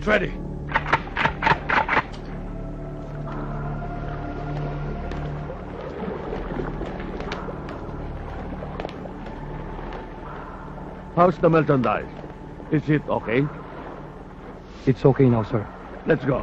Get ready. How's the merchandise? Is it okay? It's okay now, sir. Let's go.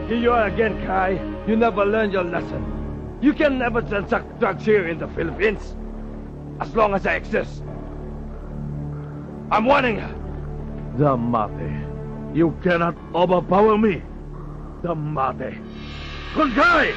Here you are again, Kai. You never learned your lesson. You can never transact drugs here in the Philippines. As long as I exist. I'm warning you. Damate. You cannot overpower me. Damate. Kunkai!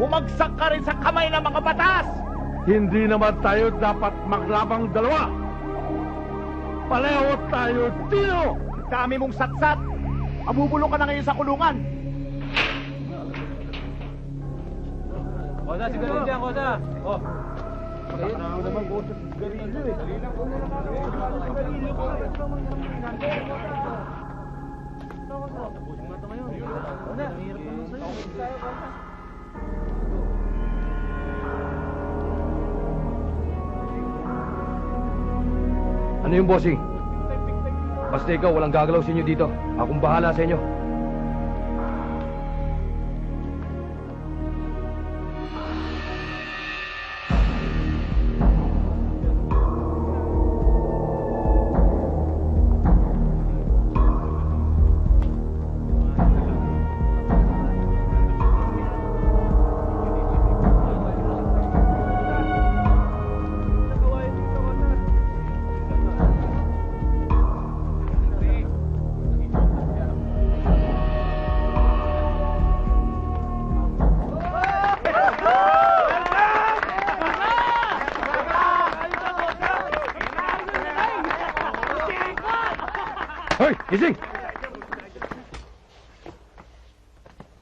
Bumagsak ka rin sa kamay ng mga batas! Hindi naman tayo dapat maglabang dalawa. Pareho tayo dito! Dami mong satsat! Mabubulong ka na ngayon sa kulungan! Kosa, sigarilyo dyan, Kosa! Oh! Ako naman Kosa, sigarilyo eh. Ano yung bossing? Basta ikaw, walang gagalaw sa inyo dito. Akong bahala sa inyo. Hoy, gising!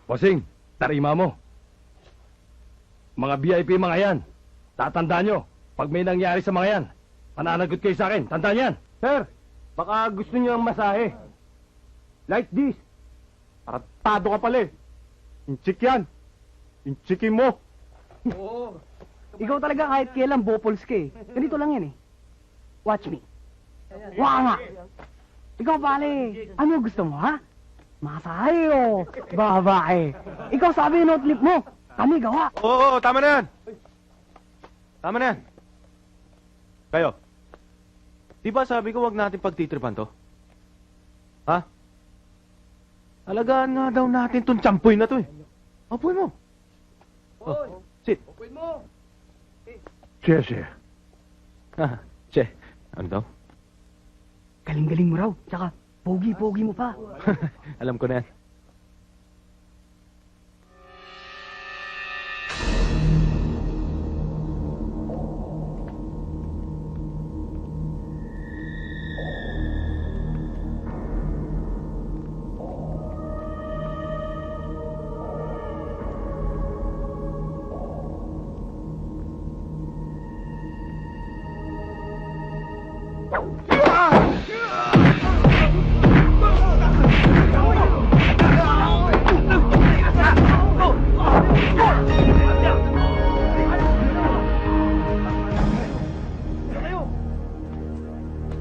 Bossing, tarima mo. Mga VIP mga yan. Tatandaan nyo, pag may nangyari sa mga yan, pananagot kayo sa akin. Tandaan yan. Sir, baka gusto niyo ang masahe. Like this. Paratado ka pala eh. Inchik yan. Inchikin mo. Oo. Ikaw talaga kahit kailan bopols ka eh. Ganito lang yan eh. Watch me. Waka nga. Ikaw pare, ano gusto mo ha? Masahe o babae? Ikaw sabi yung notlip mo. Kami gawa. Oo, tama na yan. Tama na yan. Kayo. Di ba sabi ko wag natin pagtitripan to? Ha? Alagaan nga daw natin tong tsampoy na to eh. Apoy mo. Oh, sit. Open mo! Che. Che. Ano daw? Galing-galing mo raw. Tsaka, pogi-pogi mo pa. Alam ko na yan.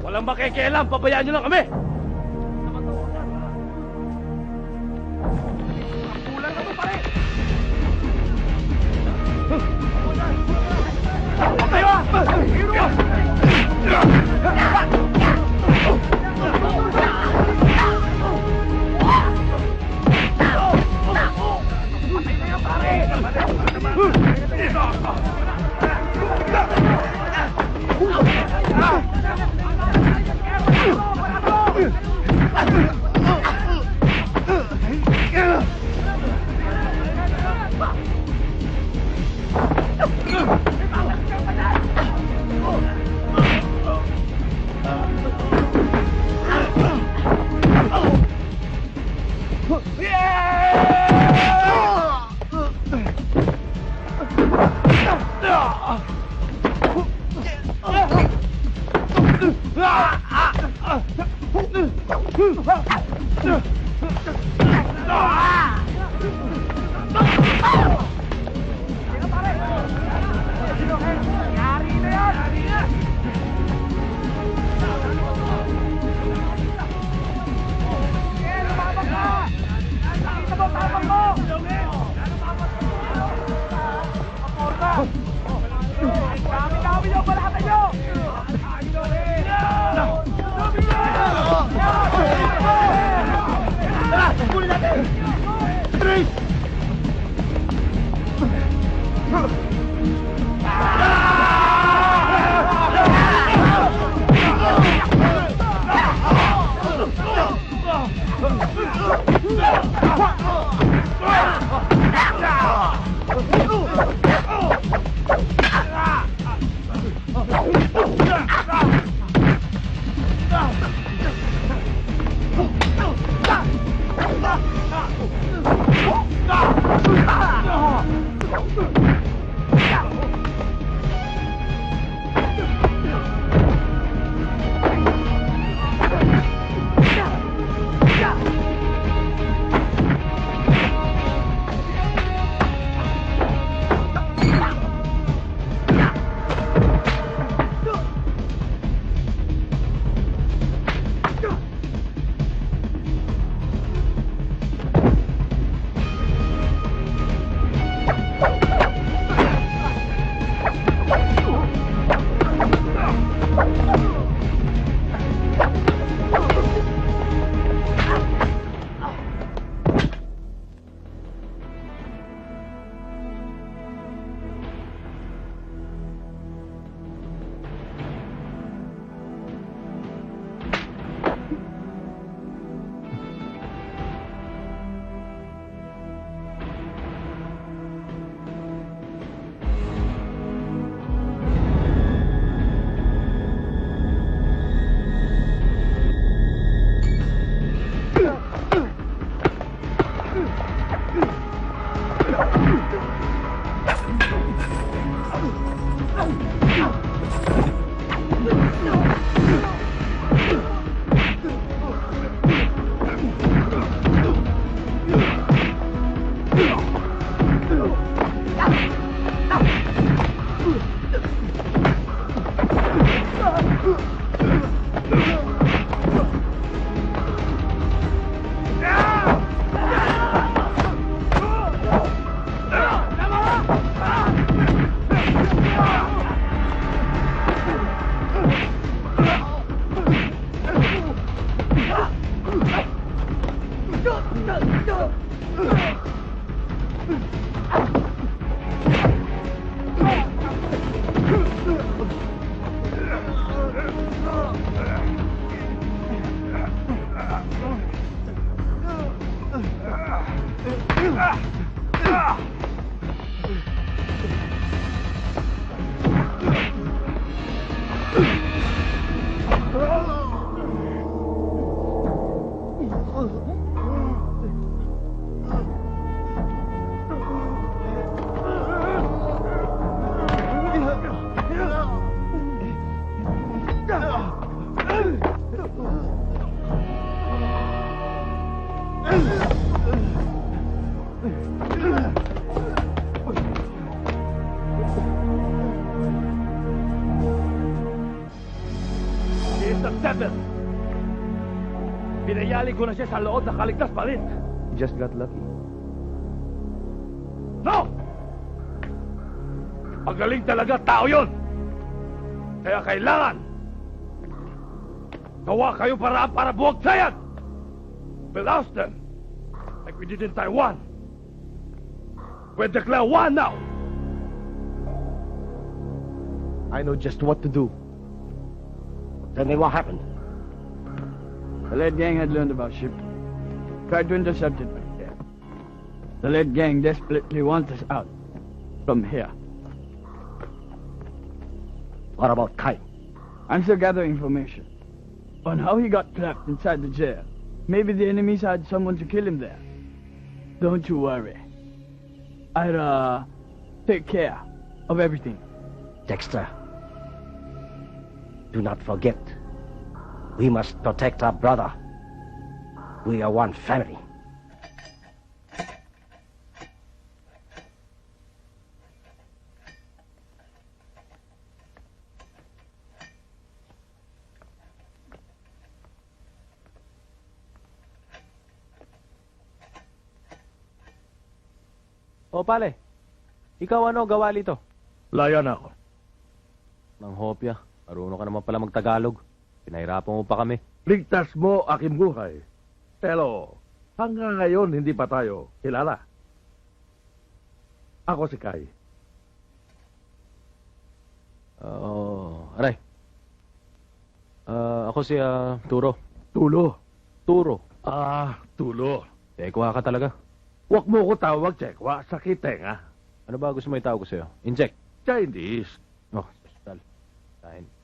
Walang makikialam, pabayaan nyo lang kami! settled. Pinayali ko na siya sa loob, nakaligtas pa rin. Just got lucky. No! Magaling talaga tao yun! Kaya kailangan gawa kayo para buwag sayang! We'll oust them like we did in Taiwan. We'll declare war now! I know just what to do. Tell me what happened. The lead gang had learned about ship. Tried to intercept it, but the lead gang desperately wants us out from here. What about Kai? I'm still gathering information on how he got trapped inside the jail. Maybe the enemies had someone to kill him there. Don't you worry. I'll take care of everything. Dexter, do not forget, we must protect our brother. We are one family. O pale, ikaw ano gawa dito? Laya na ako. Nang hopya, marunong ka naman pala magtagalog. Pinahirapan mo pa kami. Ligtas mo aking buhay. Pero hanggang ngayon hindi pa tayo kilala. Ako si Kai. Aray. Ako si Turo. Tulo. Turo. Tulo. Tekwa ka talaga. Huwag mo ko tawag, Chekwa. Sakit tenga. Ano ba gusto mo itawag ko sa'yo? Inject. Chinese. Oh, special.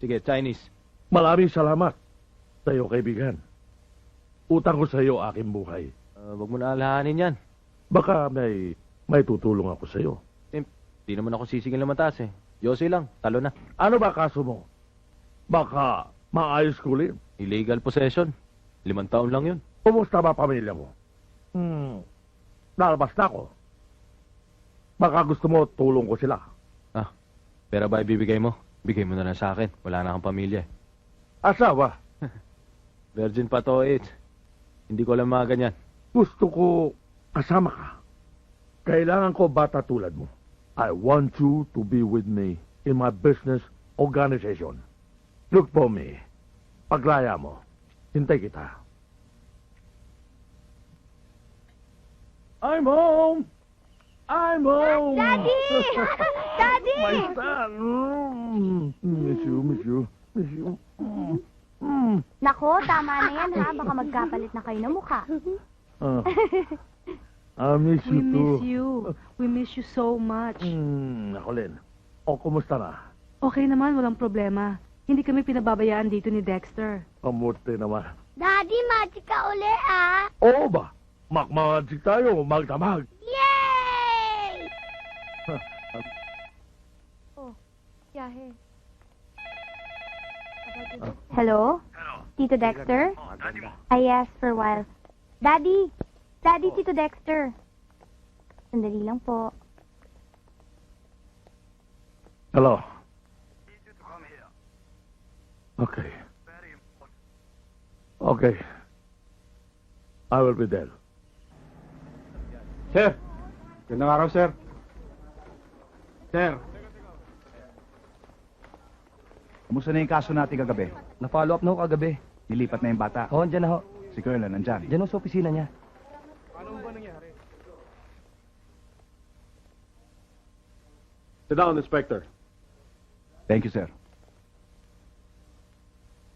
Sige, Chinese. Maraming salamat sa iyo, kaibigan. Utang ko sa iyo aking buhay. Wag mo na alahanin yan. Baka may tutulong ako sa iyo. Di naman ako sisigil na mataas eh. Yossi lang, talo na. Ano ba kaso mo? Baka maayos ko ulit. Illegal possession. 5 taon lang yun. Kumusta ba pamilya mo? Nalabas na ako. Baka gusto mo tulong ko sila. Pera ba ibibigay mo? Bigay mo na lang sa akin. Wala na akong pamilya eh. Asawa, Virgin pa to, Hindi ko alam mga ganyan. gusto ko kasama ka. Kailangan ko bata tulad mo. I want you to be with me in my business organization. Look for me. Paglaya mo, hintay kita. I'm home! I'm home! Daddy! Daddy! My son! Miss you. Nako, tama na yan ha. Baka magkapalit na kayo ng mukha. I miss you We too. miss you. We miss you so much. Ako, Len. O, kumusta na? Okay naman, walang problema. Hindi kami pinababayaan dito ni Dexter. Kamuti naman. Daddy, magic ka uli ah. Oo ba? Magmagic tayo, magdamag. Yay! Yahe. Hello? Tito Dexter? I asked for a while. Daddy! Daddy, Tito Dexter. Sandali lang po. Hello. Okay. Okay. I will be there. Sir! Gandang araw, sir. Sir! Kumusta na yung kaso natin kagabi? Na-follow up na ho kagabi. Nilipat na yung bata. Oo, andyan na ho. Si Colonel nandyan. Diyan ho sa opisina niya. Sit down, Inspector. Thank you, sir.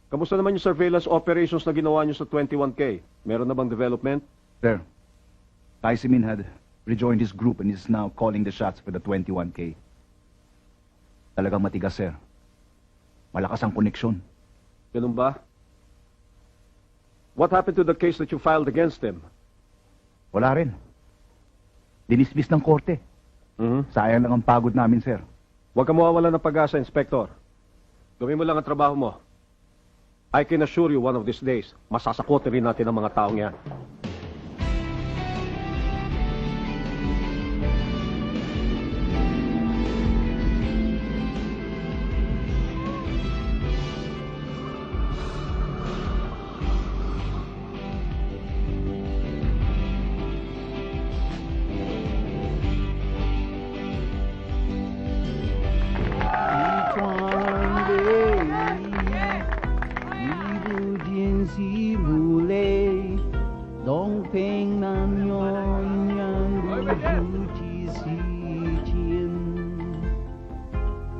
Kamusta naman yung surveillance operations na ginawa niyo sa 21K? Meron na bang development? Sir, Kai Simin had rejoined his group and is now calling the shots for the 21K. Talagang matigas, sir. Malakas ang koneksyon. Ganun ba? What happened to the case that you filed against him? Wala rin. Dinismiss ng korte. Sayang lang ang pagod namin, sir. Huwag ka mawawala ng pag-asa, Inspector. Gawin mo lang ang trabaho mo. I can assure you one of these days, masasakotin rin natin ang mga taong yan.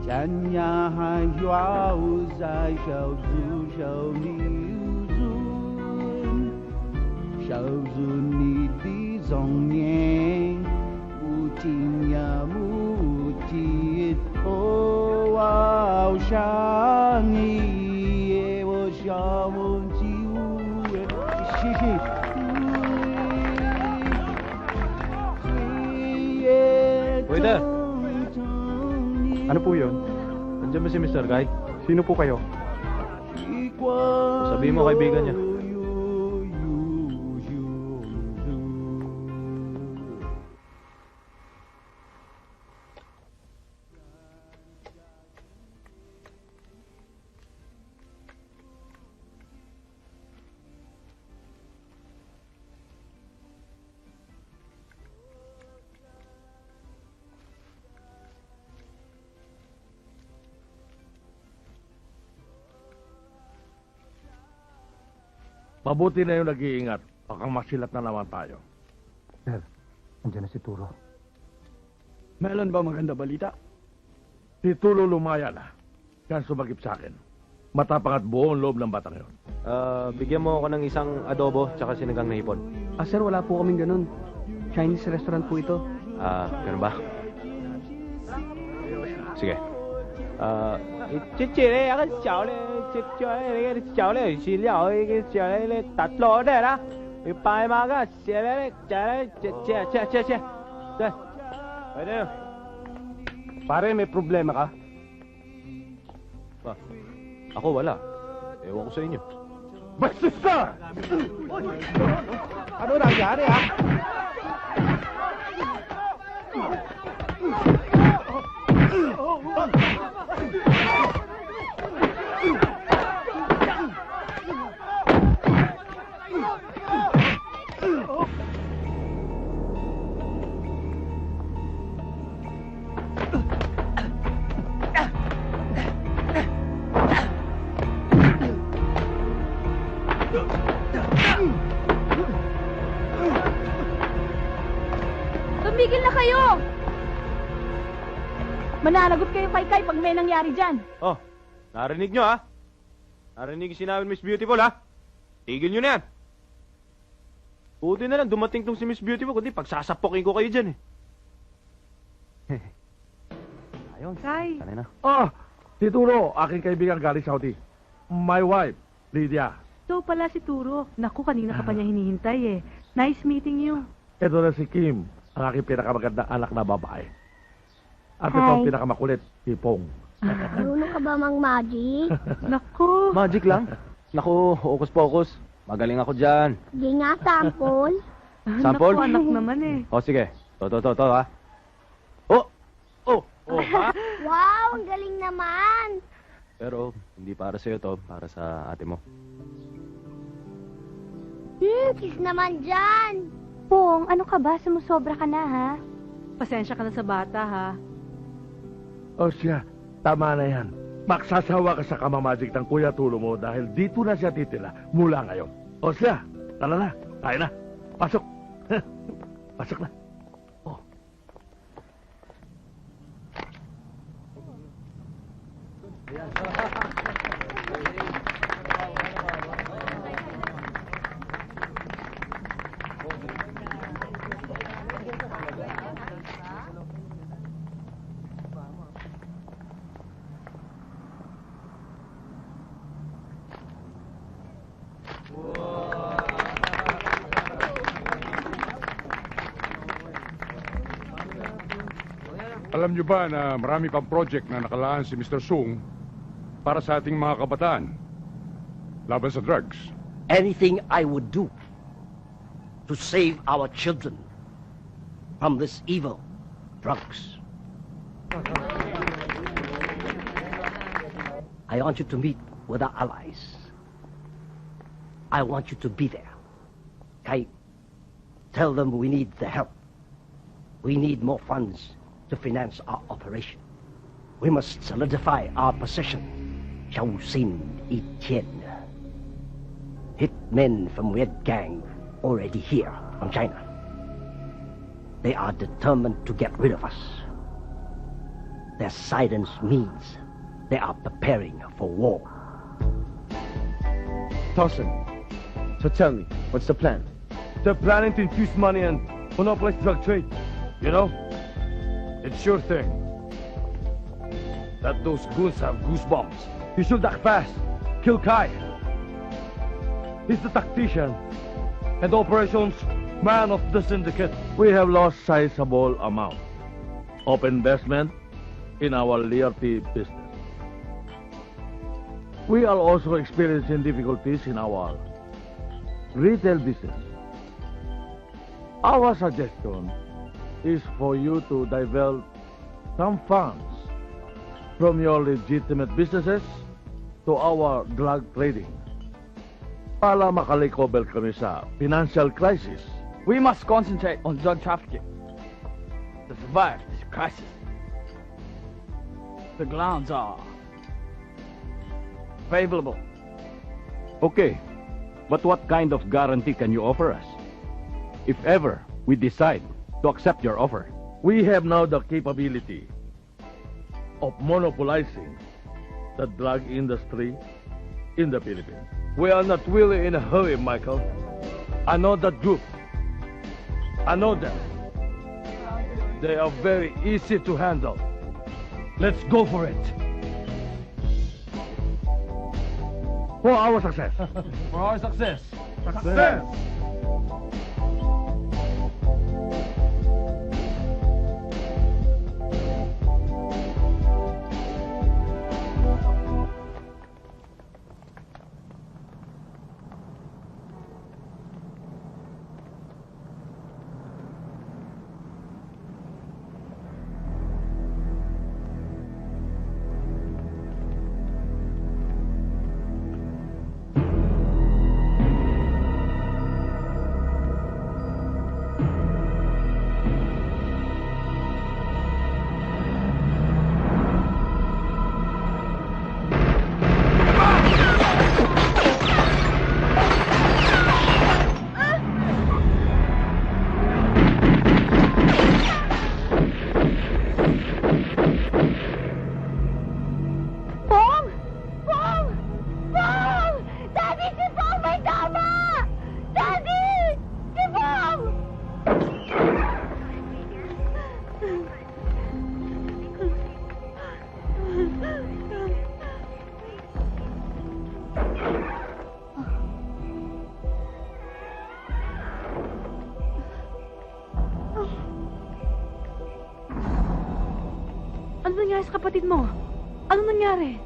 山呀海摇在小猪手里uzun， 小猪你的容颜，无尽呀无尽，哦，好想你，我想忘记我，谢谢。 Waiter! Ano po yun? Nandiyan ba si Mr. Guy? Sino po kayo? Sabihin mo kaibigan niya. Mabuti na yung nag-iingat. Baka masilat na naman tayo. Sir, andyan na si Turo. Meron ba maganda balita? Si Tulo lumaya na. Yan sumagip sa akin. Matapang at buong loob ng batang yun. Bigyan mo ako ng isang adobo tsaka sinigang na hipon. Ah, sir, wala po kaming ganun. Chinese restaurant po ito. Ganun ba? Sige. 这这个小的，这小的饲料，这小的打落的啦，你白马个小的，这，对，pwede. Pare, may problema ka? Ako wala. Ewan ko sa inyo. Bastos ka! Ano nangyari, ha? Tumigil na kayo! Mananagot kayo kay pag may nangyari dyan. Oh, narinig nyo ha? Narinig yung sinabi Miss Beautiful ha? Tigil nyo na yan. Buti na lang dumating tong si Miss Beautiful, kundi pagsasapokin ko kayo dyan eh. Ayun, Kay. sanay na. Si Turo, aking kaibigan galing Saudi. My wife, Lydia. So pala si Turo. Naku, kanina ka pa niya hinihintay eh. Nice meeting you. Ito na si Kim, ang aking pinakamagandang anak na babae. At ito ang pinakamakulit, si Pong. Marunong ka ba mang magic? Naku. Magic lang. Naku, hocus-pocus. Magaling ako dyan. Di nga, sample. Sample? Naku, anak naman eh. O sige, to ha. Oh, ha? Wow, ang galing naman. Pero hindi para sa'yo to, para sa ate mo. Kiss naman dyan. Pong, ano ka ba? Sumusobra ka na, ha? Pasensya ka na sa bata ha. O siya, tama na yan. Magsasawa ka sa kamamagic ng Kuya Tulo mo dahil dito na siya titila mula ngayon. O siya, tala na, tayo na. Pasok. Pasok na. Alam niyo ba na marami pang project na nakalaan si Mr. Sung para sa ating mga kabataan laban sa drugs? Anything I would do to save our children from this evil, drugs. I want you to meet with our allies. I want you to be there. Okay? Tell them we need the help. We need more funds to finance our operation. We must solidify our position. Xiao Xin Etienne. Hitmen from Red Gang already here from China. They are determined to get rid of us. Their silence means they are preparing for war. Dawson, so tell me, what's the plan? They're planning to infuse money and monopolize drug trade. You know, it's sure thing that those goons have goosebumps. You should act fast. Kill Kai. He's the tactician and operations man of the syndicate. We have lost sizable amount of investment in our Liberty business. We are also experiencing difficulties in our retail business. Our suggestion is for you to divert some funds from your legitimate businesses to our drug trading para makarecover kami sa financial crisis. We must concentrate on drug trafficking to survive this crisis. The grounds are favorable. Okay, but what kind of guarantee can you offer us? If ever we decide to accept your offer. We have now the capability of monopolizing the drug industry in the Philippines. We are not really in a hurry, Michael. I know that group. I know them. They are very easy to handle. Let's go for it. For our success. For our success. Success. Ano nangyari sa kapatid mo? Ano nangyari?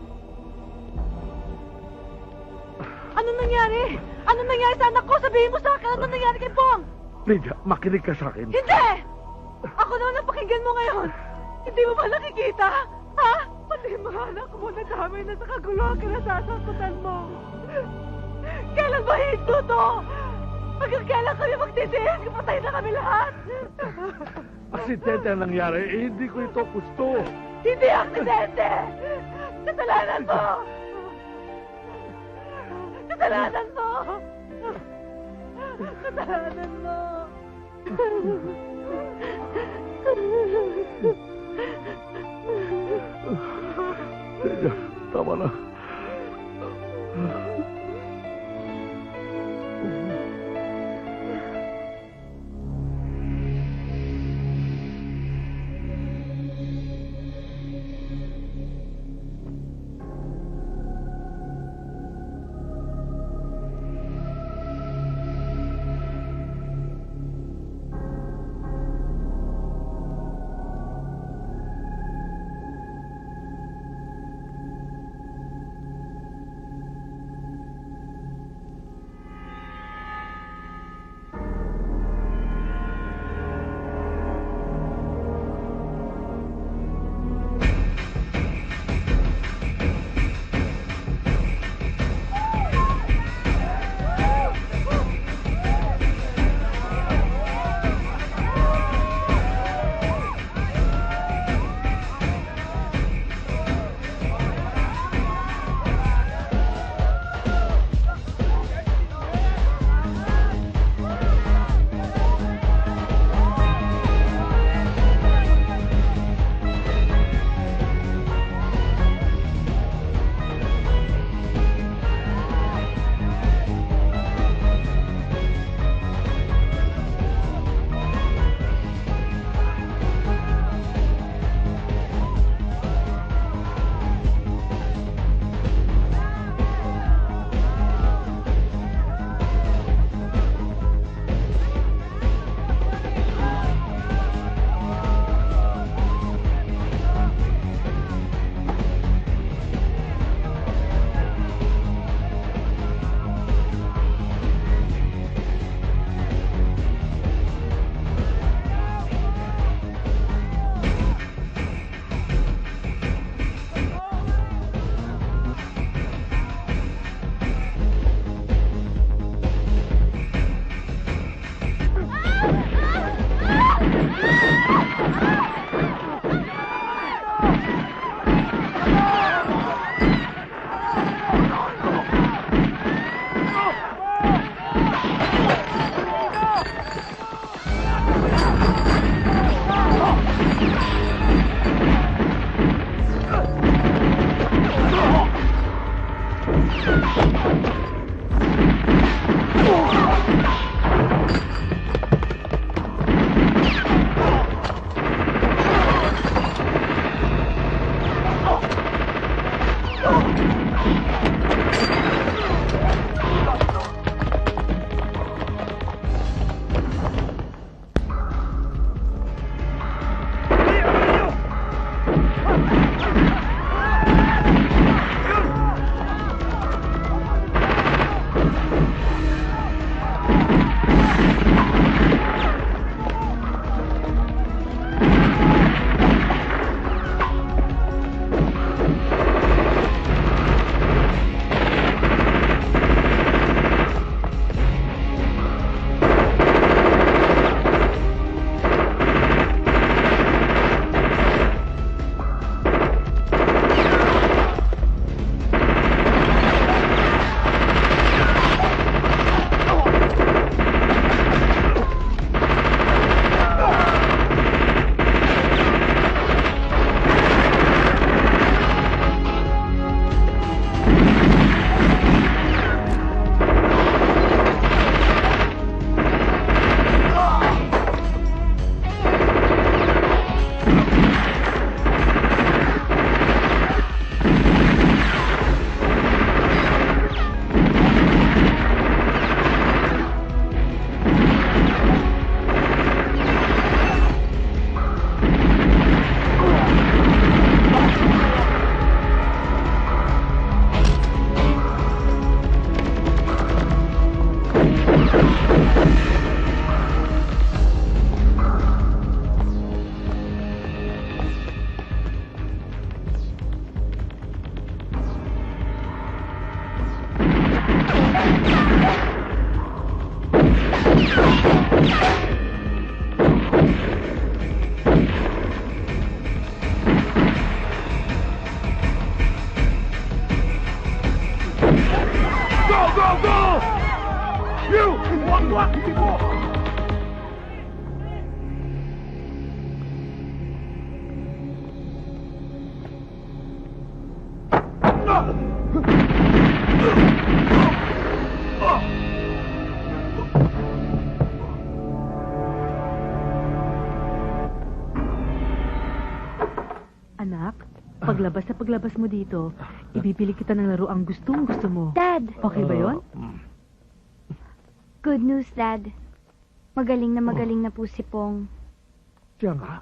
Ano nangyari? Ano nangyari sa anak ko? Sabihin mo sa akin, ano nangyari kay Bong? Lydia, makinig ka sa akin. Hindi! Ako naman ang pakinggan mo ngayon. Hindi mo ba nakikita? Ha? Pati yung mga anak mo na dami na sa kaguluhan ka nasasaktan mo. Kailan ba hinto to? Hanggang kailan kami magtitiis? Kapatay na kami lahat. Aksidente ang nangyari, hindi ko ito gusto. Hindi aksidente! Kasalanan mo! Kasalanan mo! Kasalanan mo! Lydia, tama na. Anak, paglabas mo dito, ibibili kita ng laro ang gustong-gusto mo. Dad! Okay ba yon? Good news, Dad. Magaling na po si Pong. Siya nga.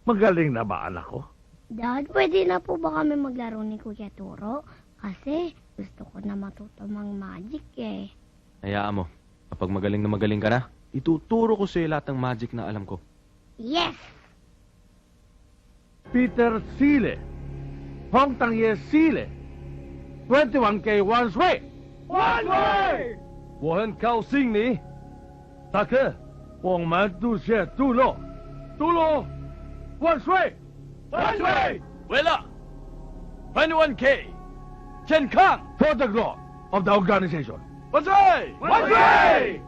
Magaling na ba, anak ko? Dad, pwede na po ba kami maglaro ni Kuya Turo? Kasi gusto ko na matuto mag-magic eh. Hayaan mo. Kapag magaling ka na, ituturo ko sa'yo lahat ng magic na alam ko. Yes! Peter Sile. Hong Tangye Sile. 21K one way. One way! 我很高兴你，大哥，我们都是杜洛，杜洛，万岁！万岁！为了 21K， 健康 For the glory of the organization. 万岁！万岁！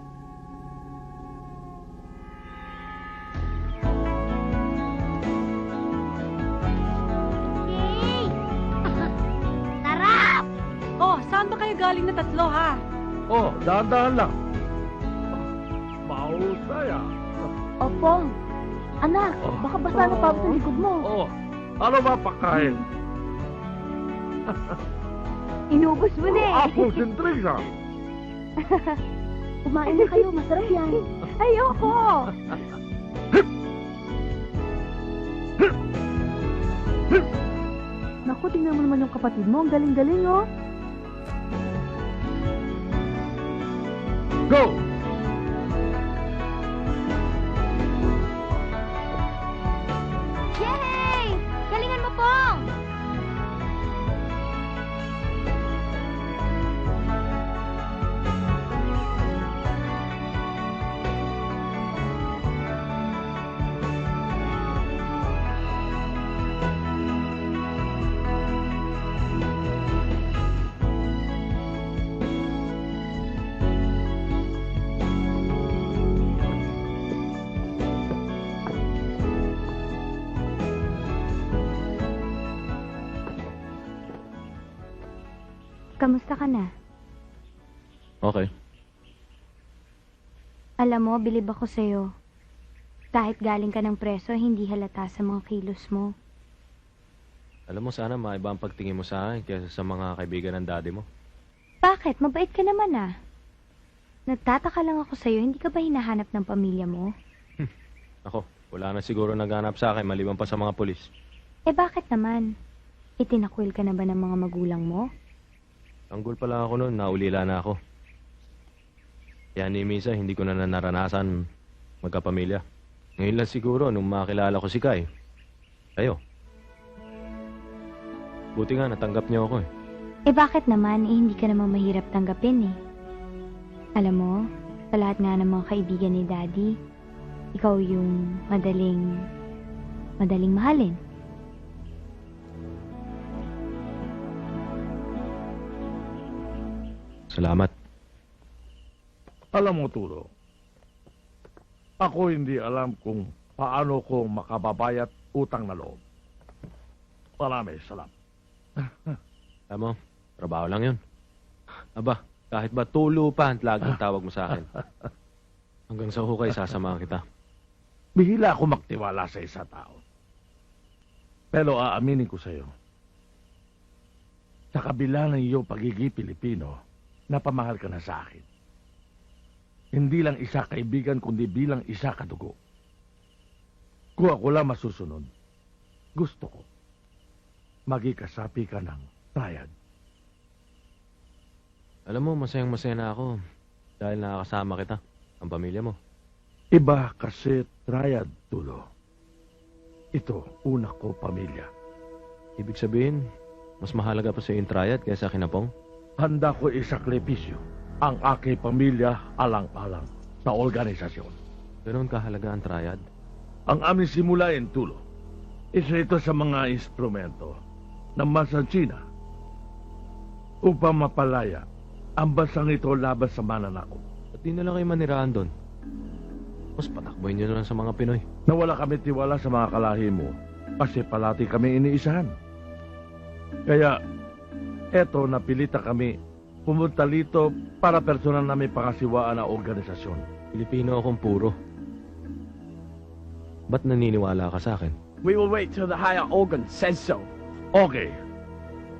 Sarap! Oh, saan ba kayo galing na tatlo, ha? Oh, dahan-dahan lang. Mahusay ah. O, Pong. Anak, baka basa na pa sa likod mo. Oh, ano ba pagkain? Inubos mo na eh. Apples and trees ah. Kumain na kayo, masarap yan. Ayoko! Naku, tingnan mo naman yung kapatid mo. Ang galing-galing, oh. Go! Yay! Galingan mo, Pong! Kamusta ka na? Okay. Alam mo, bilib ako sa'yo. Kahit galing ka ng preso, hindi halata sa mga kilos mo. Alam mo, sana maiba ang pagtingin mo sa akin kaysa sa mga kaibigan ng daddy mo. Bakit? Mabait ka naman ah. Nagtataka lang ako sa'yo, hindi ka ba hinahanap ng pamilya mo? Ako, wala na siguro naghanap sa akin maliban pa sa mga pulis. Eh bakit naman? Itinakwil ka na ba ng mga magulang mo? Tanggol pala ako noon, naulila na ako. Kaya ni Misa, hindi ko na naranasan magkapamilya. Ngayon lang siguro nung makilala ko si Kai. Kayo. Buti nga, natanggap niyo ako eh. Eh bakit naman? Eh hindi ka naman mahirap tanggapin eh. Alam mo, sa lahat nga ng mga kaibigan ni Daddy, ikaw yung madaling mahalin. Salamat. Alam mo, Tulo, ako hindi alam kung paano ko makababayat utang na loob. Marami, salamat. Alam mo, trabaho lang yun. Aba, kahit ba tulo pa ang laging tawag mo sa akin. Hanggang sa hukay, sasamahan kita. Bihila ako magtiwala sa isa tao. Pero aaminin ko sa iyo, sa kabila ng iyong pagiging Pilipino, napamahal ka na sa akin. Hindi lang isa kaibigan, kundi bilang isa kadugo. Kung ako lang masusunod, gusto ko magikasapi ka ng triad. Alam mo, masayang-masaya na ako dahil nakakasama kita, ang pamilya mo. Iba kasi triad, Tulo. Ito, una ko pamilya. Ibig sabihin, mas mahalaga pa sa yung triad kaysa kinapong? Handa ko isakripisyo ang aking pamilya alang-alang sa organisasyon. Ganoon kahalaga ang triad? Ang aming simulain, Tulo, isa ito sa mga instrumento ng bansang China upang mapalaya ang bansang ito laban sa mananakop. At di na lang kayo maniraan doon. Mas patakboy nyo na lang sa mga Pinoy. Nawala kami tiwala sa mga kalahi mo kasi palati kami iniisahan. Kaya, eto napilita kami pumunta dito para personal namin pakasiwaan ang organisasyon. Pilipino akong puro. Ba't naniniwala ka sa akin? We will wait till the higher organ says so. Okay.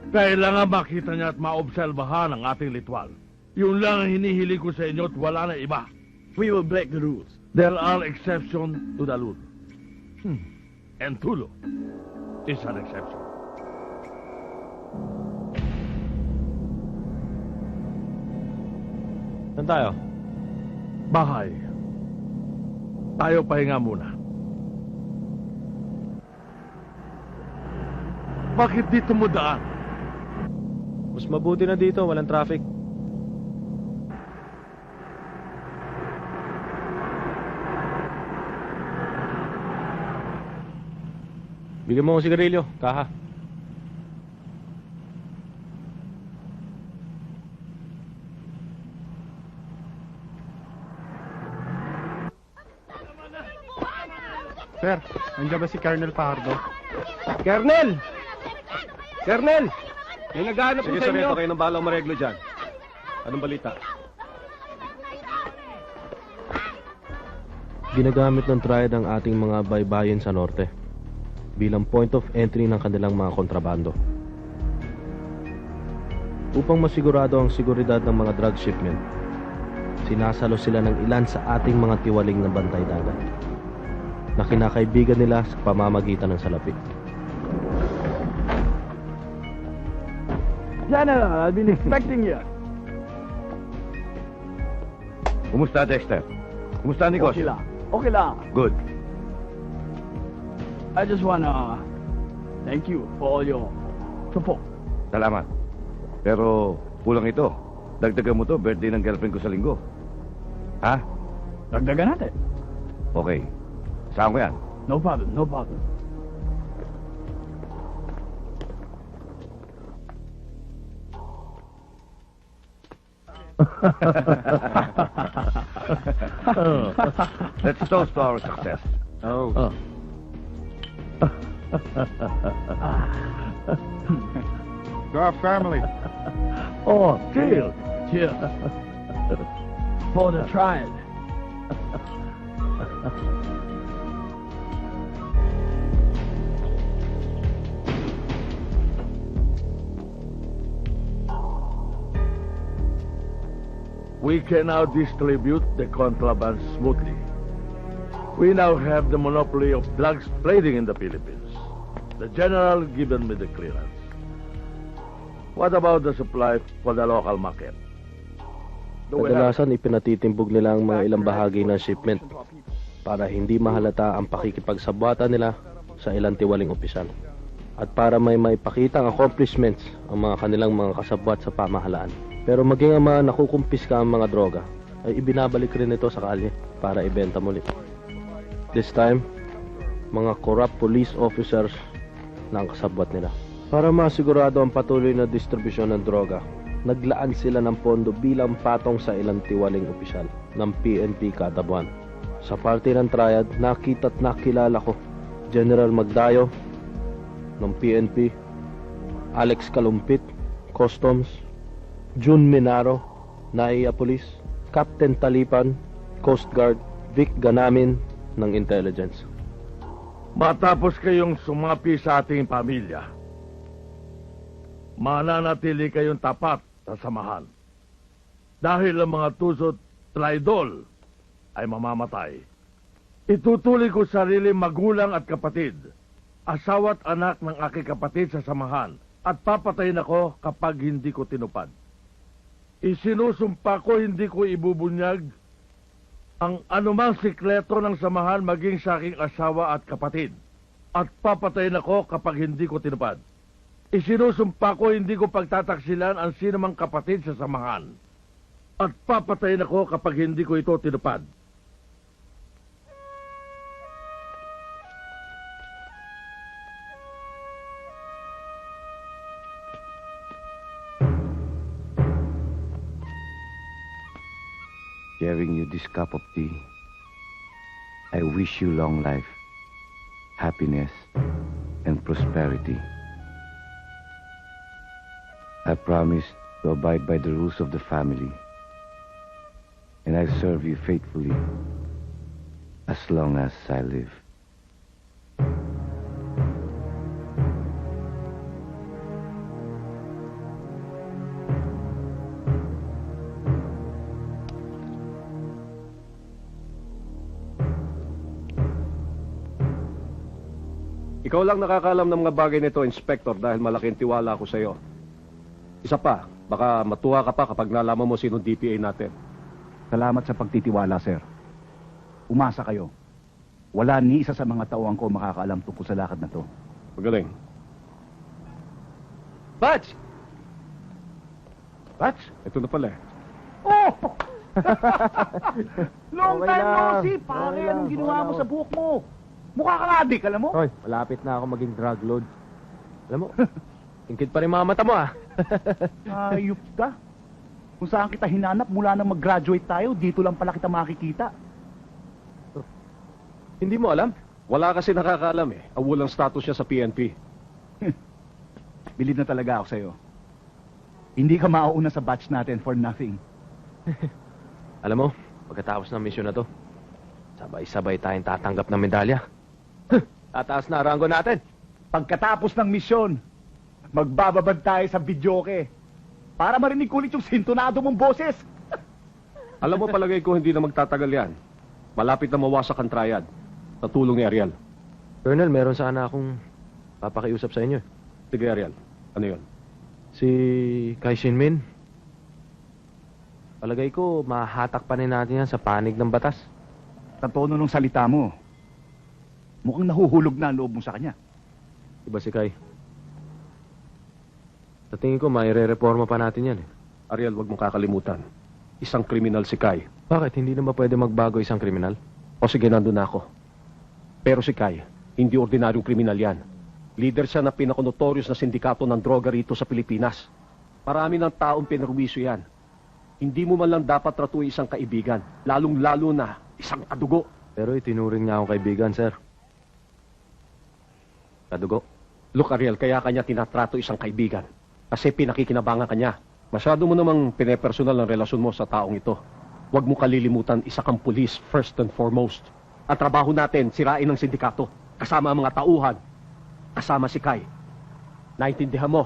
Kailangan makita niya at maobserbahan ang ating litwal. Yun lang ang hinihiling ko sa inyo at wala na iba. We will break the rules. There are exceptions to the rule. And Tulo is an exception. Saan tayo? Bahay. Tayo pahinga muna. Bakit dito mo daan? Mas mabuti na dito, walang traffic. Bigyan mo akong sigarilyo, kaha. Sir, nandiyan ba si Colonel Pardo? Colonel! Colonel! May naghahanap po Sige, sa inyo. Sargento, kayo nang balang mareglo dyan. Anong balita? Ginagamit ng triad ang ating mga baybayin sa norte bilang point of entry ng kanilang mga kontrabando. Upang masigurado ang seguridad ng mga drug shipment, sinasalo sila ng ilan sa ating mga tiwaling na bantay dagat na kinakaibigan nila sa pamamagitan ng salapi. General, I've been expecting you. Kumusta, Dexter? Kumusta, Okay negosyo? lang. Okay lang. Good. I just wanna thank you for all your support. Salamat. Pero kulang ito. Dagdagan mo to, birthday ng girlfriend ko sa linggo. Ha? Dagdagan natin. Okay. Saan ko yan? No problem, no problem. Let's toast to our success. Oh. To our family. Oh, chill. Chill. For the trial. We can now distribute the contraband smoothly. We now have the monopoly of drugs trading in the Philippines. The general given me the clearance. What about the supply for the local market? Kadalasan ipinatitimbog nila ang mga ilang bahagi ng shipment para hindi mahalata ang pakikipagsabwatan nila sa ilang tiwaling opisyal at para may maipakitang accomplishments ang mga kanilang mga kasabwat sa pamahalaan. Pero maging ang mga nakukumpiska ang mga droga ay ibinabalik rin ito sa kalye para ibenta muli. This time, mga corrupt police officers na ang kasabwat nila. Para masigurado ang patuloy na distribusyon ng droga, naglaan sila ng pondo bilang patong sa ilang tiwaling opisyal ng PNP kada buwan. Sa party ng triad, nakita't nakilala ko General Magdayo ng PNP, Alex Kalumpit, Customs, June Minaro, NAIA Police, Captain Talipan, Coast Guard, Vic Ganamin ng Intelligence. Matapos kayong sumapi sa ating pamilya, mananatili kayong tapat sa samahan. Dahil ang mga tusot traidol ay mamamatay. Itutuloy ko sarili magulang at kapatid, asawa't anak ng aking kapatid sa samahan, at papatayin ako kapag hindi ko tinupad. Isinusumpa ko hindi ko ibubunyag ang anumang sikreto ng samahan maging sa aking asawa at kapatid, at papatayin ako kapag hindi ko tinupad. Isinusumpa ko hindi ko pagtataksilan ang sinumang kapatid sa samahan, at papatayin ako kapag hindi ko ito tinupad. Sharing you this cup of tea, I wish you long life, happiness, and prosperity. I promise to abide by the rules of the family, and I serve you faithfully as long as I live. Ikaw lang nakakaalam ng mga bagay nito, Inspector, dahil malaking tiwala ako sa iyo. Isa pa, baka matuwa ka pa kapag nalaman mo sinong DPA natin. Salamat sa pagtitiwala, sir. Umasa kayo. Wala ni isa sa mga tauhan ko makakaalam tungkol sa lakad na to. Magaling. Batch! Batch? Ito na pala eh. Oh! Long Okay time no lang. see, pare. Okay lang, Anong ginawa okay mo lang. sa buhok mo? Mukha kang adik, alam mo? Hoy, malapit na ako maging drug lord. Alam mo, ingkit pa rin mga mata mo ah. Ayup ka. Kung saan kita hinanap mula nang mag-graduate tayo, dito lang pala kita makikita. Hindi mo alam? Wala kasi nakakaalam eh. Awalang status siya sa PNP. Bilib na talaga ako sa'yo. Hindi ka mauuna sa batch natin for nothing. Alam mo, pagkatapos ng misyon na to, sabay-sabay tayong tatanggap ng medalya. Tataas na rango natin. Pagkatapos ng misyon, magbababad tayo sa videoke para marinig ulit yung sintonado mong boses. Alam mo, palagay ko hindi na magtatagal yan. Malapit na mawasak ang triad. Sa tulong ni Ariel. Colonel, meron sana akong papakiusap sa inyo. Sige, Ariel. Ano yun? Si Kai Shinmin. Palagay ko, mahatak pa rin natin yan sa panig ng batas. Sa tono ng salita mo, mukhang nahuhulog na ang loob mo sa kanya. Iba si Kai. Sa tingin ko, maire-reforma pa natin yan eh. Ariel, wag mong kakalimutan. Isang kriminal si Kai. Bakit? Hindi na ba pwede magbago isang kriminal? O sige, nandun na ako. Pero si Kai, hindi ordinaryong kriminal yan. Leader siya ng pinaka-notorious na sindikato ng droga rito sa Pilipinas. Marami ng taong pinarwisyo yan. Hindi mo man lang dapat tratuin isang kaibigan, lalong-lalo na isang kadugo. Pero itinuring niya akong kaibigan, sir. Kadugo. Look, Ariel, kaya kanya tinatrato isang kaibigan. Kasi pinakikinabangan ka niya. Masyado mo namang pinepersonal ang relasyon mo sa taong ito. Huwag mo kalilimutan, isa kang pulis first and foremost. Ang trabaho natin, sirain ang sindikato. Kasama ang mga tauhan. Kasama si Kai. Naintindihan mo?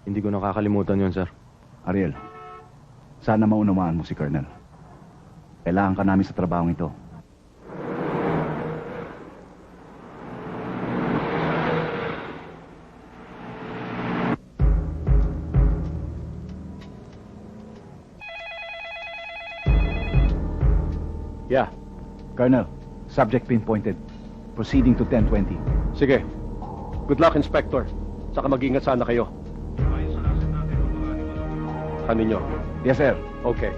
Hindi ko nakakalimutan yun, sir. Ariel, sana maunawaan mo si Colonel. Kailangan ka namin sa trabahong ito. Yeah. Colonel, subject pinpointed. Proceeding to 1020. Sige. Good luck, Inspector. Saka mag-ingat sana kayo. Kanin nyo. Yes, sir. Okay.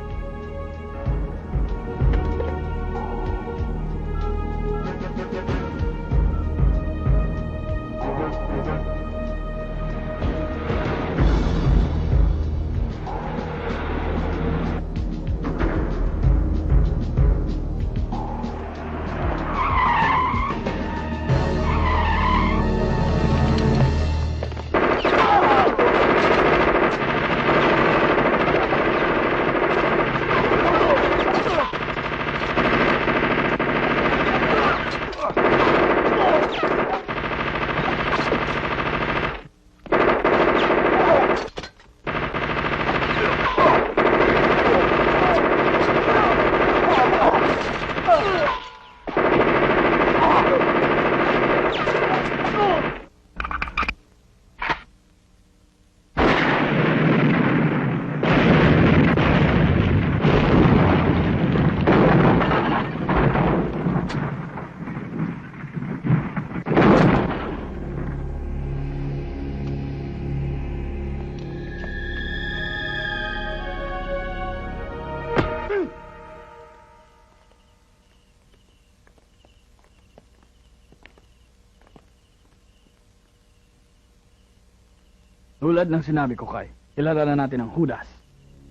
Tulad ng sinabi ko, Kai, kilala na natin ang Judas.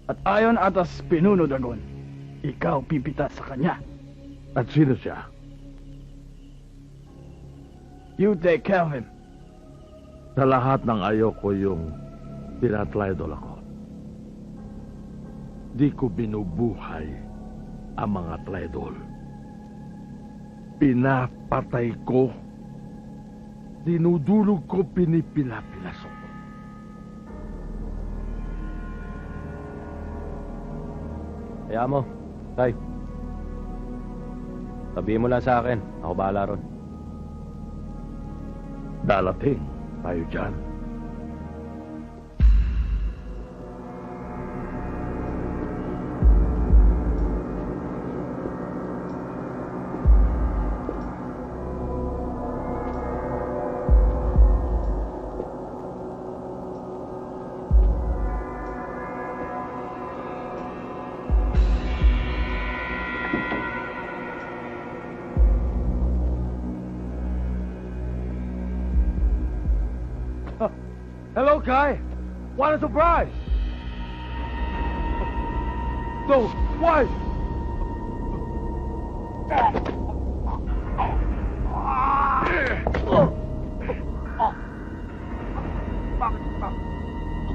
At ayon atas Pinuno Dagon, ikaw pipitas sa kanya. At sino siya? You take care of him. Sa lahat ng ayoko yung tinatraidol ako. Di ko binubuhay ang mga traidol. Pinapatay ko. Dinudulog ko, pinipilapilasok. Kaya mo, Tay. Sabihin mo lang sa akin. Ako bahala ron. Dalating tayo dyan. Hello, Kai. What a surprise! No, why?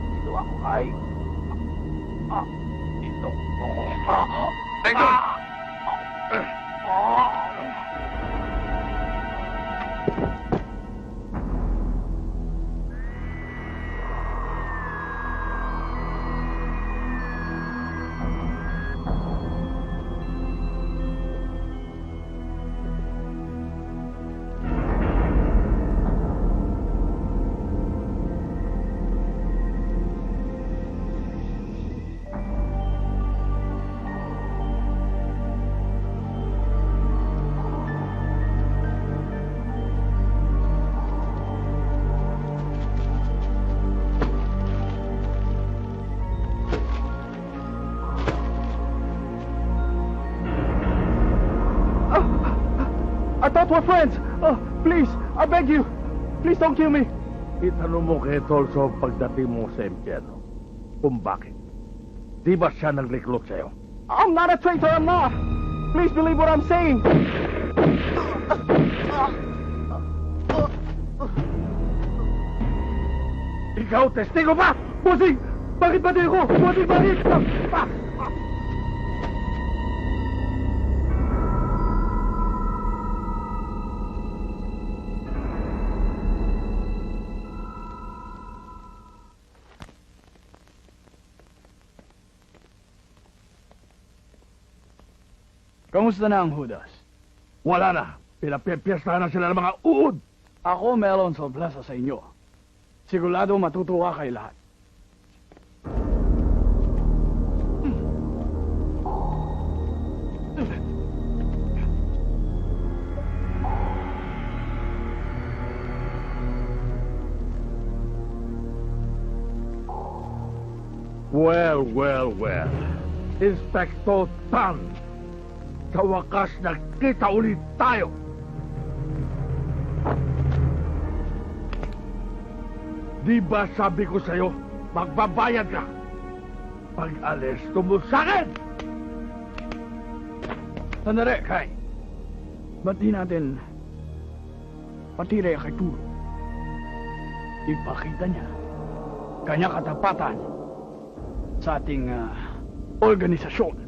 Dito ako, Kai. Dito. Teka! I thought we're friends. Oh, please, I beg you. Please don't kill me. Itanong mo kay Tolso pagdating mo sa impyerno kung bakit. Di ba siya nag-recruit sa'yo? I'm not a traitor, I'm not. Please believe what I'm saying. Ikaw, testigo pa! Bossing! Bakit ba di ako? Bossing, bakit? Kamusta na ang Judas? Wala na. Pinapiyastahan na sila ng mga uod. Ako meron sorpresa sa inyo. Sigurado matutuwa kay lahat. Well. Inspector Tan. Sa wakas, nagkita ulit tayo. Di ba sabi ko sa'yo, magbabayad ka? Pag-alis mo sa akin! Sandali, Kai. Ba't di natin patire kay Turo? Ipakita niya kanya katapatan sa ating organisasyon.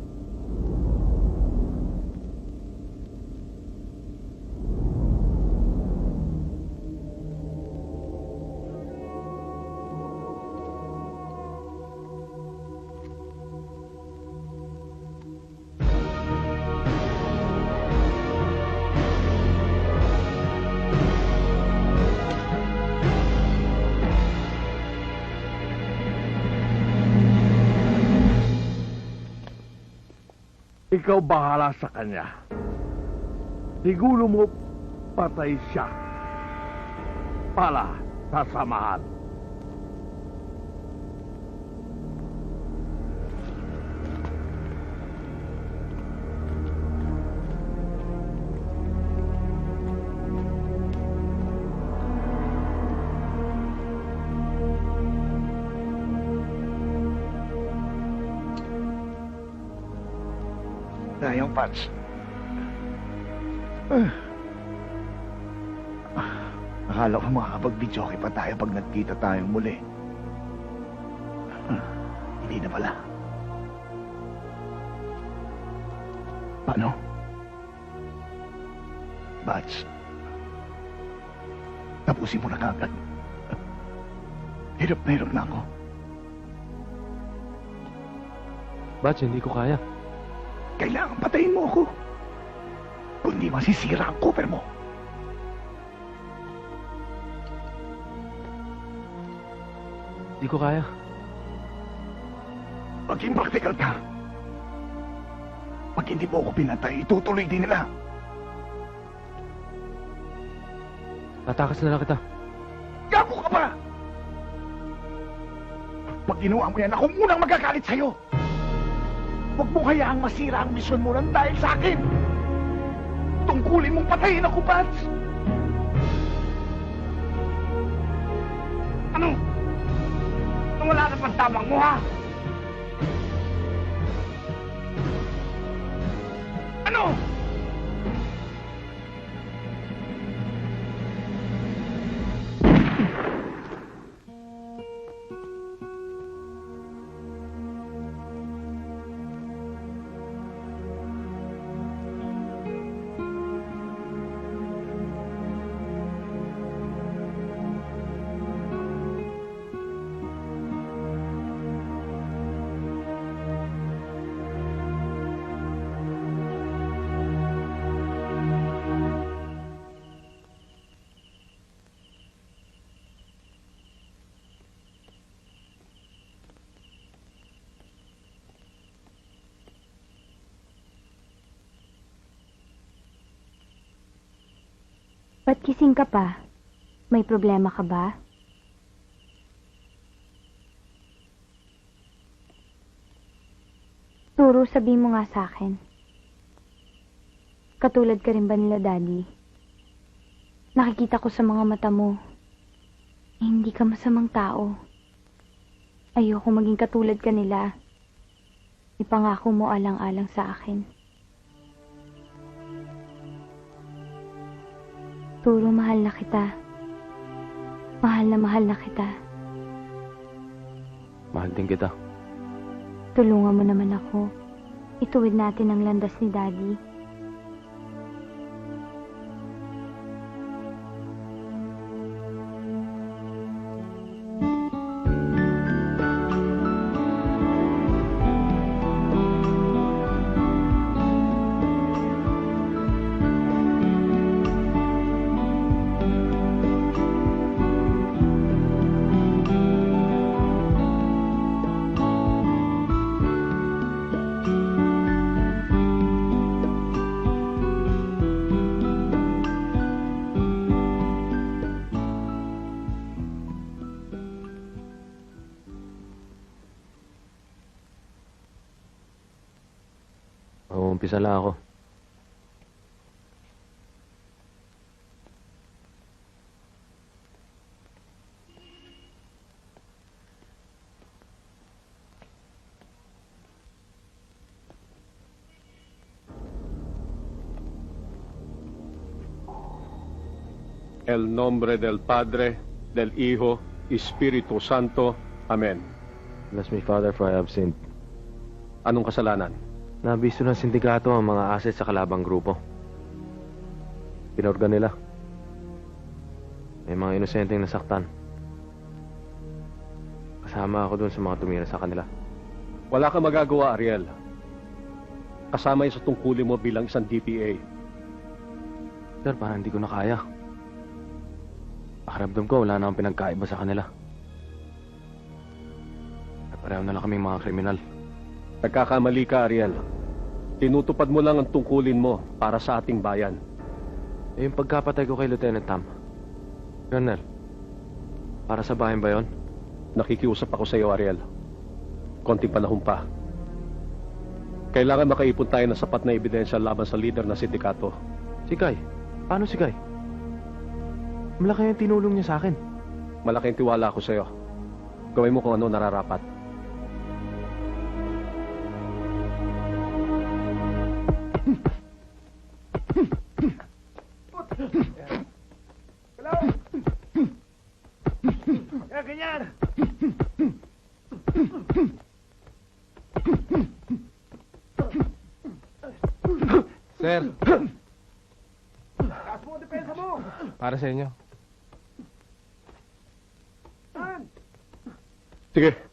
Ikaw bahala sa kanya. Siguro mo patay siya. Para sa samahan. Sayang, Pats. Akala ko makakapag-videoke pa tayo pag nagkita tayong muli. Hindi na pala. Paano? Pats, tapusin mo na kagad. Hirap na ako. Bats, hindi ko kaya. Kailangan patayin mo ako. Kung di masisira ang cover mo. Hindi ko kaya. Maging practical ka. Pag hindi mo ako pinatay, itutuloy din nila. Tatakas na lang kita. Gago ka pa! Pag ginawa mo yan, ako munang magagalit sa'yo. Huwag mo hayaang masira ang misyon mo lang dahil sa akin. Tungkulin mong patayin ako, Pats. Ano? Wala na pang tamang mo, ha? Ano? Ba't kising ka pa? May problema ka ba? Turo, sabihin mo nga sa akin. Katulad ka rin ba nila, Daddy? Nakikita ko sa mga mata mo, hindi ka masamang tao. Ayoko maging katulad ka nila. Ipangako mo alang-alang sa akin. Turo, mahal na kita. Mahal na kita. Mahal din kita. Tulungan mo naman ako. Ituwid natin ang landas ni Daddy. Umpisa lang ako. El nombre del Padre, del Hijo, Espiritu Santo. Amen. Bless me, Father, for I have sinned. Anong kasalanan? Nabisto ng sindikato ang mga assets sa kalabang grupo. Pinorgan nila. May mga inosenteng nasaktan. Kasama ako dun sa mga tumira sa kanila. Wala kang magagawa, Ariel. Kasama yun sa tungkulin mo bilang isang DPA. Sir, parang hindi ko na kaya. Pakiramdam ko, wala na akong pinagkaiba sa kanila. Pareho na lang kaming mga kriminal. Nagkakamali ka, Ariel. Tinutupad mo lang ang tungkulin mo para sa ating bayan. Eh, yung pagkapatay ko kay Lieutenant Tam. Colonel, para sa bayan ba yun? Nakikiusap ako sa iyo, Ariel. Konting panahon pa. Kailangan makaipon tayo ng sapat na ebidensya laban sa leader ng sindikato. Si Guy? Paano si Guy? Malaki yung tinulong niya sa akin. Malaking tiwala ako sa iyo. Gawin mo kung ano nararapat. Kaya ganyan! Sir, Taas mo ang depensa mo! para sa inyo. Sige.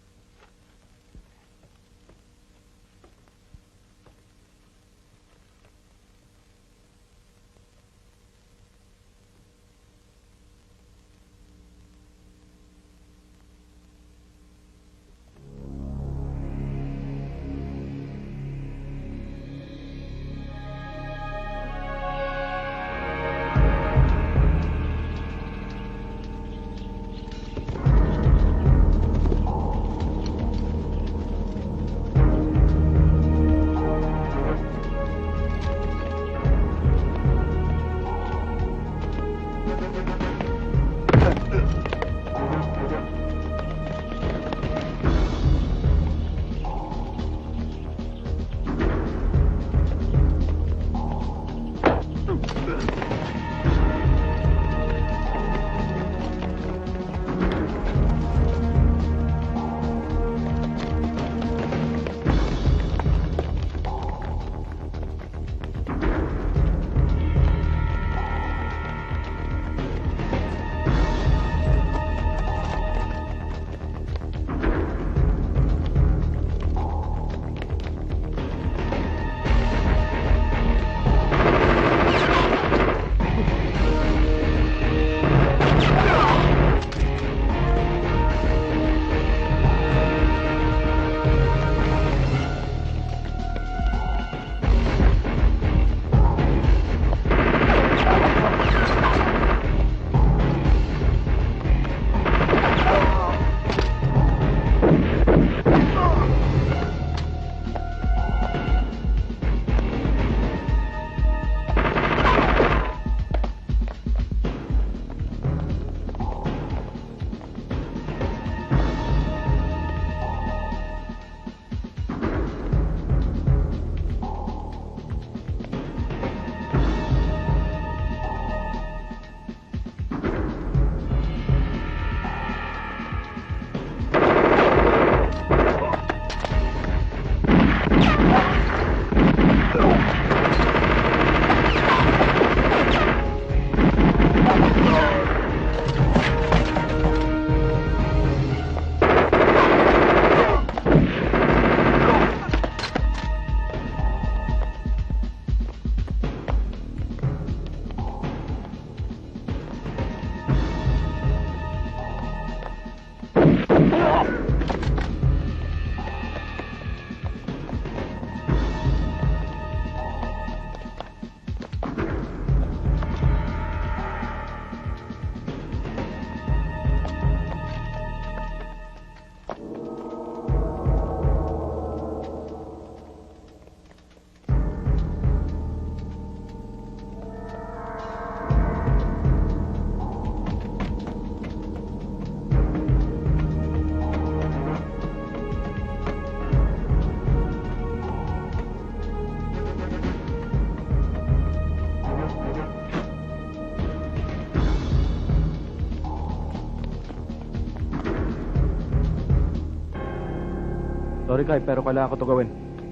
Sorry, Kai, pero kailangan ko to gawin.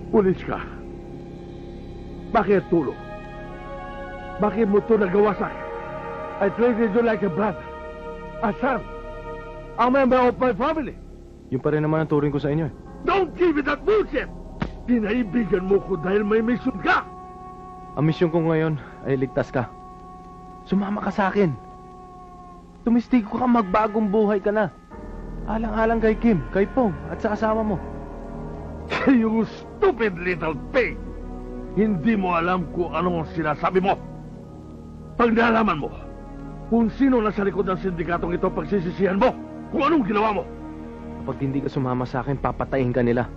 Pulis ka. Bakit tulong? Bakit mo ito nagawa sa akin? I treated you like a brother. A son. A member of my family. Yun pa rin naman ang turing ko sa inyo eh. Don't give me that bullshit! Pinaibigan mo ko dahil may mission ka! Ang misyon ko ngayon ay ligtas ka. Sumama ka sa akin. Tumistigo ka, magbagong buhay ka na. Alang-alang kay Kim, kay Pong, at sa asawa mo. You stupid little pig! Hindi mo alam kung anong sinasabi mo. Pag nalaman mo, kung sino nasa likod ng sindikatong ito, pagsisisihan mo kung anong ginawa mo. Kapag hindi ka sumama sa akin, papatayin ka nila.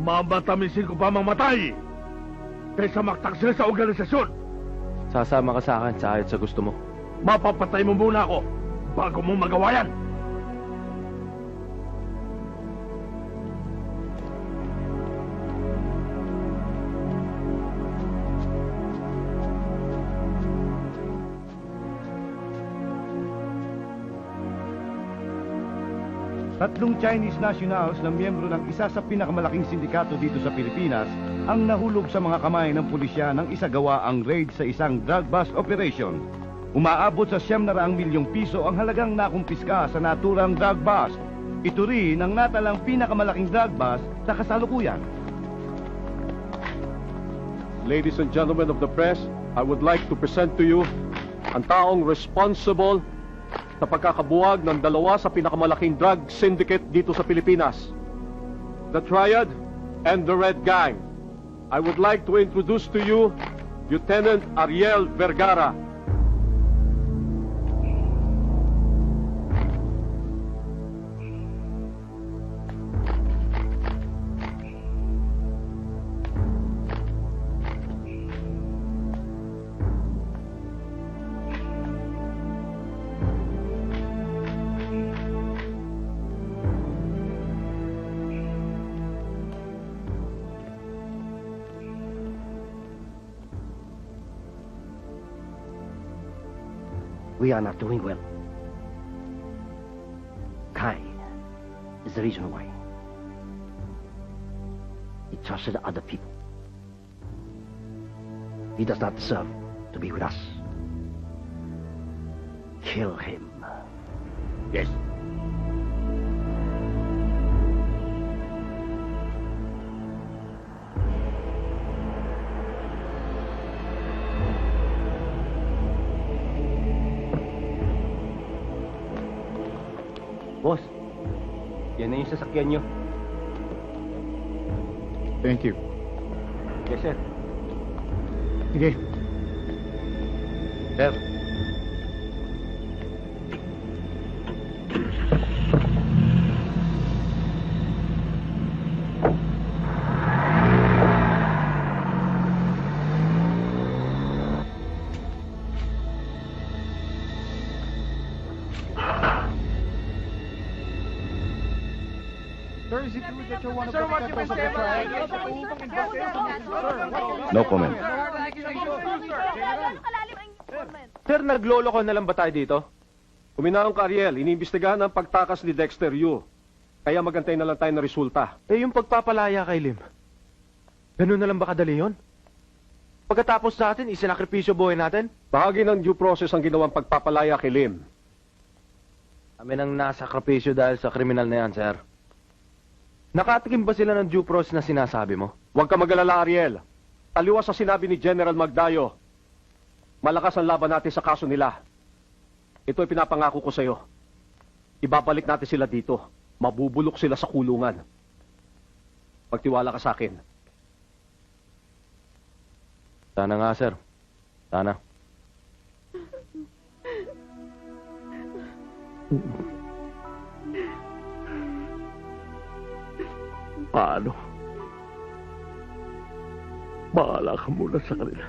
Mamatamisin ko pa mamatay kaysa maktak sila sa organisasyon. Sasama ka sa akin sa ayat sa gusto mo. Mapapatay mo muna ako bago mo magawa yan. Tatlong Chinese nationals na miyembro ng isa sa pinakamalaking sindikato dito sa Pilipinas ang nahulog sa mga kamay ng pulisya nang isagawa ang raid sa isang drug bust operation. Umaabot sa 900 milyong piso ang halagang nakumpiska sa naturang drug bust. Ito rin ang natalang pinakamalaking drug bust sa kasalukuyan. Ladies and gentlemen of the press, I would like to present to you ang taong responsible sa pagkakabuwag ng dalawa sa pinakamalaking drug syndicate dito sa Pilipinas, the Triad and the Red Gang. I would like to introduce to you Lieutenant Ariel Vergara. We are not doing well. Kai is the reason why. He trusted other people. He does not deserve to be with us. Kill him. Yes. Boss, yan na yung sasakyan nyo. Thank you. Yes, sir. Sige. Sir. No comment. Sir, nagloloko na lang ba tayo dito? Kuminaong ka, Ariel, iniimbestigahan ang pagtakas ni Dexter Yu. Kaya magantay na lang tayo ng resulta. Eh, yung pagpapalaya kay Lim, ganun na lang ba kadali yun? Pagkatapos natin, isinakripisyo buhay natin? Bahagi ng due process ang ginawang pagpapalaya kay Lim. Kami nang nasakripisyo dahil sa kriminal na yan, sir. Nakatikim ba sila ng due process na sinasabi mo? Huwag ka mag-alala, Ariel. Taliwas sa sinabi ni General Magdayo. Malakas ang laban natin sa kaso nila. Ito ay pinapangako ko sa'yo. Ibabalik natin sila dito. Mabubulok sila sa kulungan. Pagtiwala ka sa akin. Sana nga, sir. Sana. Paano? Bahala ka muna sa kanila.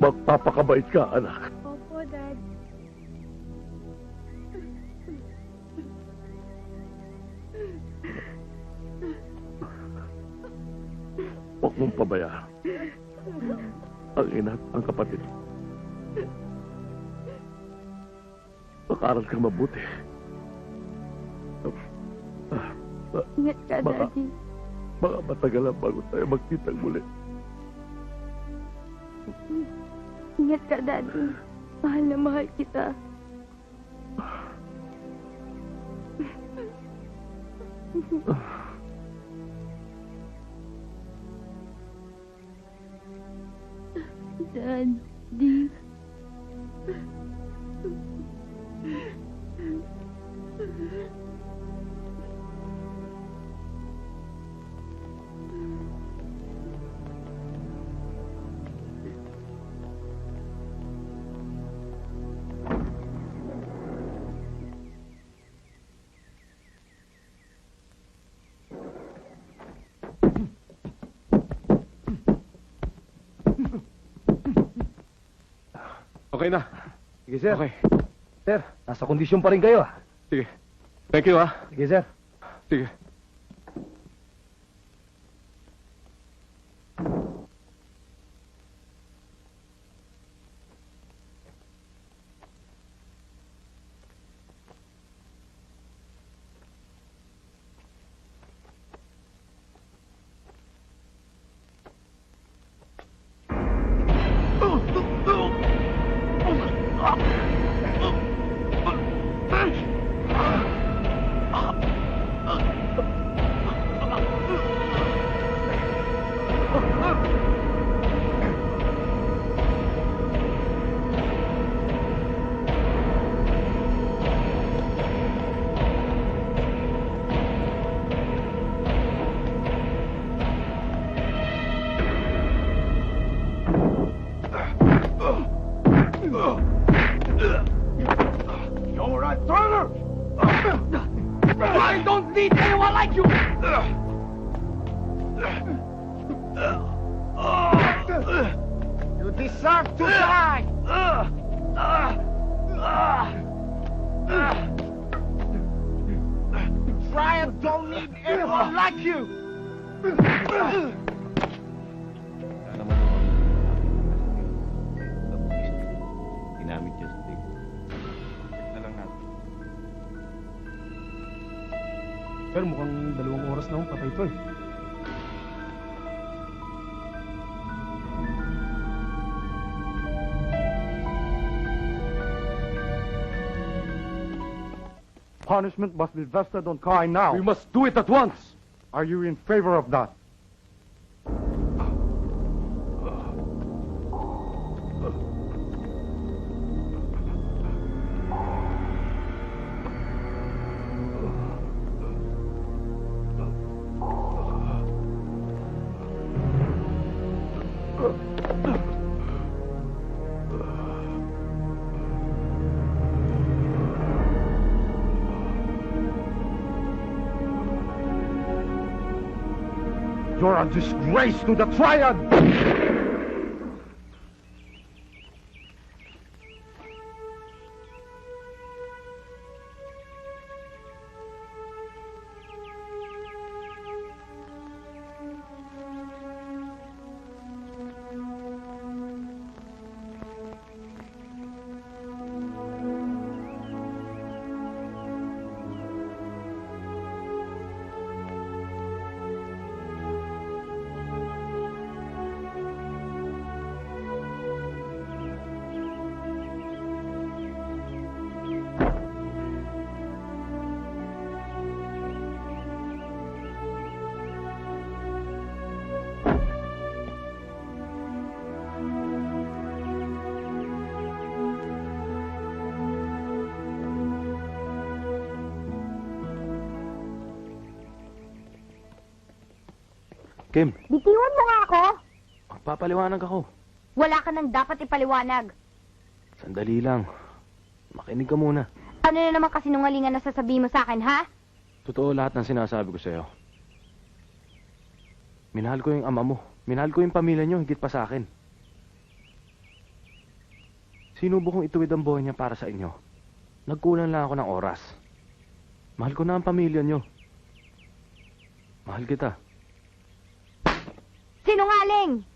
Magpapakabait ka, anak. Opo, Dad. Huwag mong pabayaan. ang ina at ang kapatid. Mag-aral kang mabuti. Ingat ka, Daddy. Baka matagal lang bago tayo magkitang muli. Ingat ka, Daddy. Mahal na mahal kita. Daddy. Okay na. Sige, sir. Okay. Sir, nasa kondisyon pa rin kayo, ah. Sige. Thank you, ah. Sige, sir. Sige. You're a turner! I don't need anyone like you! You deserve to die! Try and don't need anyone like you! Ginamit niya sa tingin. Na lang natin. Pero mukhang 2 oras na patay ito, eh. Punishment must be vested on Kai now. We must do it at once. Are you in favor of that? You're a disgrace to the Triad! Kim, Bitiwan mo nga ako. magpapaliwanag ako. Wala ka nang dapat ipaliwanag. Sandali lang. Makinig ka muna. Ano na naman kasinungalingan na sasabihin mo sa akin, ha? Totoo lahat ng sinasabi ko sa'yo. Minahal ko yung ama mo. Minahal ko yung pamilya niyo higit pa sa akin. Sinubo kong ituwid ang buhay niya para sa inyo. Nagkulang lang ako ng oras. Mahal ko na ang pamilya niyo. Mahal kita. Sinungaling!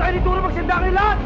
tayo ni Turo magsinda kayo lahat!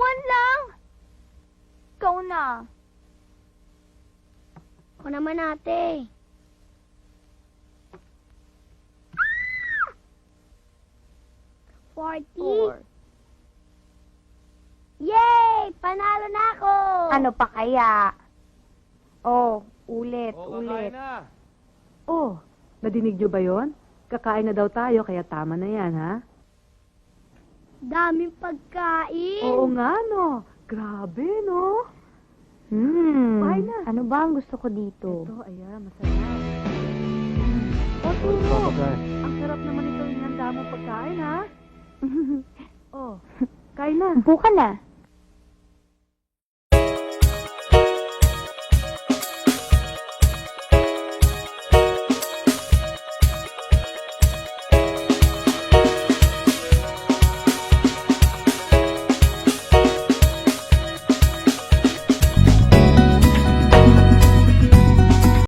One lang. Ikaw na. Ako naman ate. $40. Yay! Panalo na ako! Ano pa kaya? Oh, ulit. Oh, nadinig nyo ba yon? Kakain na daw tayo, kaya tama na yan, ha? Daming pagkain. Oo nga, no? Grabe, no? Kain na. Ano ba ang gusto ko dito? Ito, ayan, masarap. Oh, Turo, ang sarap naman ito yung handa mong pagkain, ha? Oh, kain na. Buka na.